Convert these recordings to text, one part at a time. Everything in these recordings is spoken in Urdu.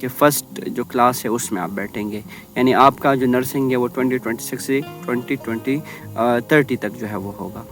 کہ فرسٹ جو کلاس ہے اس میں آپ بیٹھیں گے، یعنی آپ کا جو نرسنگ ہے وہ 2026 سے 2030 تک جو ہے وہ ہوگا۔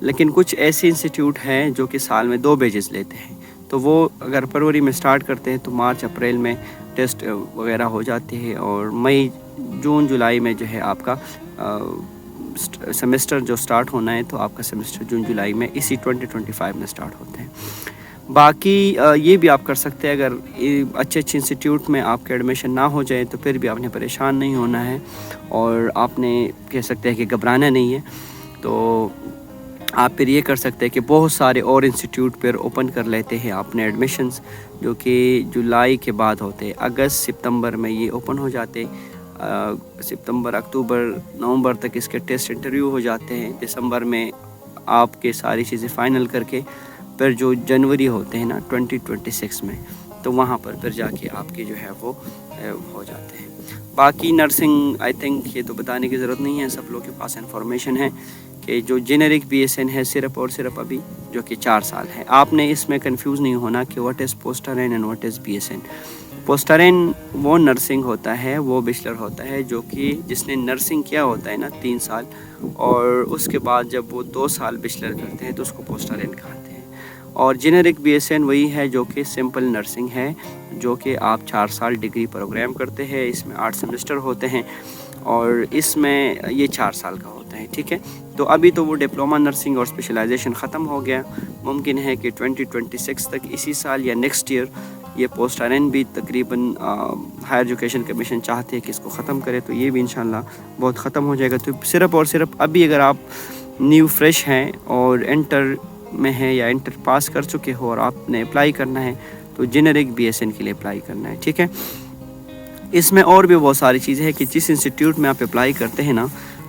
لیکن کچھ ایسے انسٹیٹیوٹ ہیں جو کہ سال میں 2 بیچز لیتے ہیں، تو وہ اگر فروری میں سٹارٹ کرتے ہیں تو مارچ اپریل میں ٹیسٹ وغیرہ ہو جاتے ہیں، اور مئی جون جولائی میں جو ہے آپ کا سیمسٹر جو سٹارٹ ہونا ہے، تو آپ کا سیمسٹر جون جولائی میں اسی 2025 میں سٹارٹ ہوتے ہیں۔ باقی یہ بھی آپ کر سکتے ہیں، اگر اچھے انسٹیٹیوٹ میں آپ کے ایڈمیشن نہ ہو جائے تو پھر بھی آپ نے پریشان نہیں ہونا ہے، اور آپ نے کہہ سکتے ہیں کہ گھبرانا نہیں ہے۔ تو آپ پھر یہ کر سکتے ہیں کہ بہت سارے اور انسٹیٹیوٹ پھر اوپن کر لیتے ہیں اپنے ایڈمیشنز، جو کہ جولائی کے بعد ہوتے ہیں، اگست ستمبر میں یہ اوپن ہو جاتے، ستمبر اکتوبر نومبر تک اس کے ٹیسٹ انٹرویو ہو جاتے ہیں، دسمبر میں آپ کے ساری چیزیں فائنل کر کے پھر جو جنوری ہوتے ہیں نا 2026 میں، تو وہاں پر پھر جا کے آپ کے جو ہے وہ ہو جاتے ہیں۔ باقی نرسنگ آئی تھنک یہ تو بتانے کی ضرورت نہیں ہے، سب لوگ کے پاس انفارمیشن ہے کہ جو جینرک بی ایس این ہے صرف اور صرف ابھی جو کہ 4 سال ہے۔ آپ نے اس میں کنفیوز نہیں ہونا کہ what is post RN and what is B S N. Post RN وہ نرسنگ ہوتا ہے، وہ بیچلر ہوتا ہے جو کہ جس نے نرسنگ کیا ہوتا ہے نا 3 سال، اور اس کے بعد جب وہ 2 سال بیچلر کرتے ہیں تو اس کو پوسٹرین کہتے ہیں۔ اور جینرک بی ایس این وہی ہے جو کہ سمپل نرسنگ ہے، جو کہ آپ 4 سال ڈگری پروگرام کرتے ہیں، اس میں 8 سیمسٹر ہوتے ہیں، اور اس میں یہ 4 سال کا ہوتا ہے، ٹھیک ہے۔ تو ابھی تو وہ ڈپلومہ نرسنگ اور اسپیشلائزیشن ختم ہو گیا، ممکن ہے کہ 2026 تک اسی سال یا نیکسٹ ایئر یہ پوسٹرین بھی تقریباً ہائر ایجوکیشن کمیشن چاہتے ہیں کہ اس کو ختم کرے، تو یہ بھی انشاءاللہ بہت ختم ہو جائے گا۔ تو صرف اور صرف ابھی اگر آپ نیو فریش ہیں اور انٹر میں ہے یا انٹر پاس کر چکے ہو اور آپ نے اپلائی کرنا ہے تو جینرک بی ایس این کے لیے اپلائی کرنا ہے، ٹھیک ہے۔ اس میں اور بھی بہت ساری چیزیں ہیں کہ جس انسٹیٹیوٹ میں آپ اپلائی کرتے ہیں نا،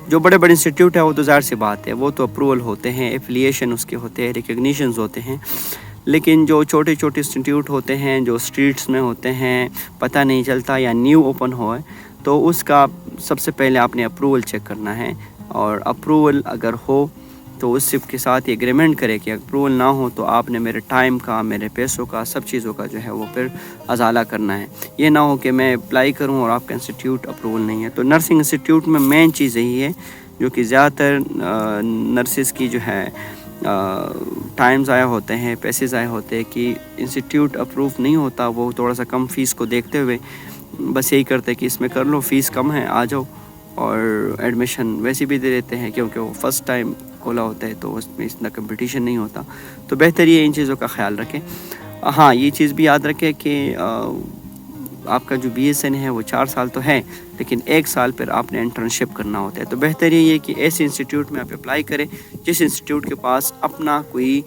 جو بڑے بڑے انسٹیٹیوٹ ہے وہ تو ظاہر سی بات ہے، وہ تو اپروول ہوتے ہیں، ایفیلیشن اس کے ہوتے ہیں، ریکگنیشنز ہوتے ہیں، لیکن جو چھوٹے چھوٹے انسٹیٹیوٹ ہوتے ہیں جو اسٹریٹس میں ہوتے ہیں، پتہ نہیں چلتا یا نیو اوپن ہوا ہے، تو اس کا سب سے پہلے آپ نے اپروول چیک کرنا ہے، اور اپروول اگر ہو تو اس کے ساتھ یہ ایگریمنٹ کرے کہ اپروول نہ ہو تو آپ نے میرے ٹائم کا، میرے پیسوں کا، سب چیزوں کا جو ہے وہ پھر ازالہ کرنا ہے۔ یہ نہ ہو کہ میں اپلائی کروں اور آپ کا انسٹیٹیوٹ اپروول نہیں ہے۔ تو نرسنگ انسٹیٹیوٹ میں مین چیز یہی ہے جو کہ زیادہ تر نرسز کی جو ہے ٹائم ضائع ہوتے ہیں، پیسے ضائع ہوتے ہیں کہ انسٹیٹیوٹ اپروو نہیں ہوتا، وہ تھوڑا سا کم فیس کو دیکھتے ہوئے بس یہی کرتے کہ اس میں کر لو، فیس کم ہے آ جاؤ، اور ایڈمیشن ویسے بھی دے دیتے ہیں کیونکہ وہ فرسٹ ٹائم کھولا ہوتا ہے تو اس میں اتنا کمپٹیشن نہیں ہوتا۔ تو بہتر یہ ان چیزوں کا خیال رکھیں۔ ہاں یہ چیز بھی یاد رکھیں کہ آپ کا جو بی ایس این ہے وہ 4 سال تو ہے، لیکن 1 سال پھر آپ نے انٹرنشپ کرنا ہوتا ہے۔ تو بہتر یہ ہے کہ ایسے انسٹیٹیوٹ میں آپ اپلائی کریں جس انسٹیٹیوٹ کے پاس اپنا کوئی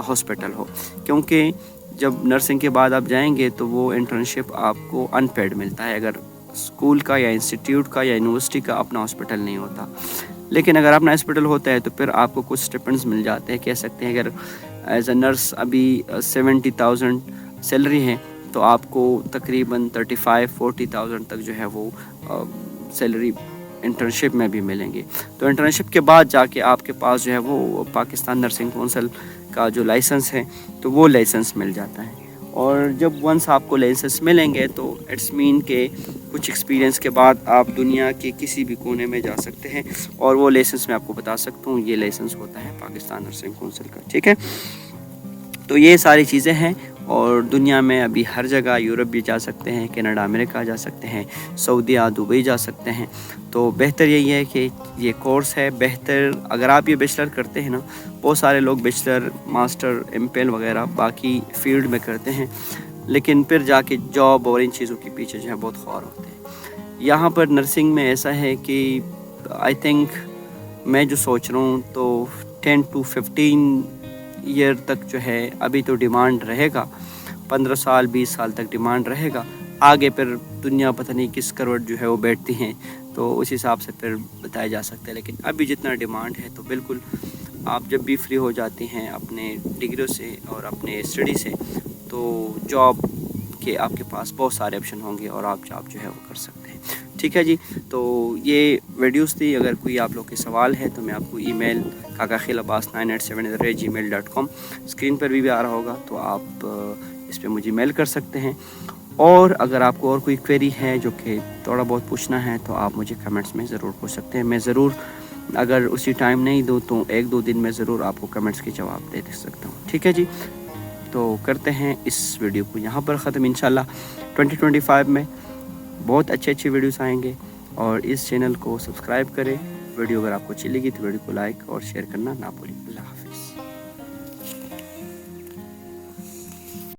ہاسپٹل ہو، کیونکہ جب نرسنگ کے بعد آپ جائیں گے تو وہ انٹرنشپ آپ کو ان پیڈ ملتا ہے اگر اسکول کا یا انسٹیٹیوٹ کا یا یونیورسٹی کا اپنا ہاسپٹل نہیں ہوتا۔ لیکن اگر اپنا ہاسپٹل ہوتا ہے تو پھر آپ کو کچھ اسٹیپنڈز مل جاتے ہیں، کہہ سکتے ہیں اگر ایز اے نرس ابھی 70,000 سیلری ہے تو آپ کو تقریباً 35-40,000 تک جو ہے وہ سیلری انٹرنشپ میں بھی ملیں گے۔ تو انٹرنشپ کے بعد جا کے آپ کے پاس جو ہے وہ پاکستان نرسنگ کونسل کا جو لائسنس ہے تو وہ لائسنس مل جاتا ہے، اور جب ونس آپ کو لائسنس ملیں گے تو اٹس مین کہ کچھ ایکسپیرینس کے بعد آپ دنیا کے کسی بھی کونے میں جا سکتے ہیں، اور وہ لائسنس میں آپ کو بتا سکتا ہوں یہ لائسنس ہوتا ہے پاکستان نرسنگ کونسل کا، ٹھیک ہے۔ تو یہ ساری چیزیں ہیں، اور دنیا میں ابھی ہر جگہ، یورپ بھی جا سکتے ہیں، کینیڈا امریکہ جا سکتے ہیں، سعودیہ دبئی جا سکتے ہیں۔ تو بہتر یہی ہے کہ یہ کورس ہے بہتر، اگر آپ یہ بیچلر کرتے ہیں نا، بہت سارے لوگ bachelor, master, M P L وغیرہ باقی فیلڈ میں کرتے ہیں، لیکن پھر جا کے جاب اور ان چیزوں کے پیچھے جو ہے بہت خوار ہوتے ہیں۔ یہاں پر نرسنگ میں ایسا ہے کہ آئی تھنک میں جو سوچ رہا ہوں تو 10 to 15 ایئر تک جو ہے ابھی تو ڈیمانڈ رہے گا، 15 سال 20 سال تک ڈیمانڈ رہے گا، آگے پھر دنیا پتہ نہیں کس کروٹ جو ہے وہ بیٹھتی ہیں تو اس حساب سے پھر بتایا جا سکتا ہے، لیکن ابھی جتنا ڈیمانڈ ہے تو بالکل آپ جب بھی فری ہو جاتے ہیں اپنے ڈگریوں سے اور اپنے اسٹڈی سے تو جاب کے آپ کے پاس بہت سارے آپشن ہوں گے اور آپ جاب جو ہے وہ کر سکتے ہیں، ٹھیک ہے جی۔ تو یہ ویڈیوز تھی، اگر کوئی آپ لوگ کے سوال ہے تو میں آپ کو ای میل kakakhilabas987@gmail.com اسکرین پر بھی آ رہا ہوگا، تو آپ اس پہ مجھے میل کر سکتے ہیں، اور اگر آپ کو اور کوئی کویری ہے جو کہ تھوڑا بہت پوچھنا ہے تو آپ مجھے کمنٹس میں ضرور پوچھ سکتے ہیں. میں ضرور اگر اسی ٹائم نہیں دوں تو 1-2 دن میں ضرور آپ کو کمنٹس کے جواب دے سکتا ہوں. ٹھیک ہے جی. تو کرتے ہیں اس ویڈیو کو یہاں پر ختم. انشاءاللہ 2025 میں بہت اچھے ویڈیوز آئیں گے. اور اس چینل کو سبسکرائب کریں. ویڈیو اگر آپ کو اچھی لگی تو ویڈیو کو لائک اور شیئر کرنا نہ بھولیں.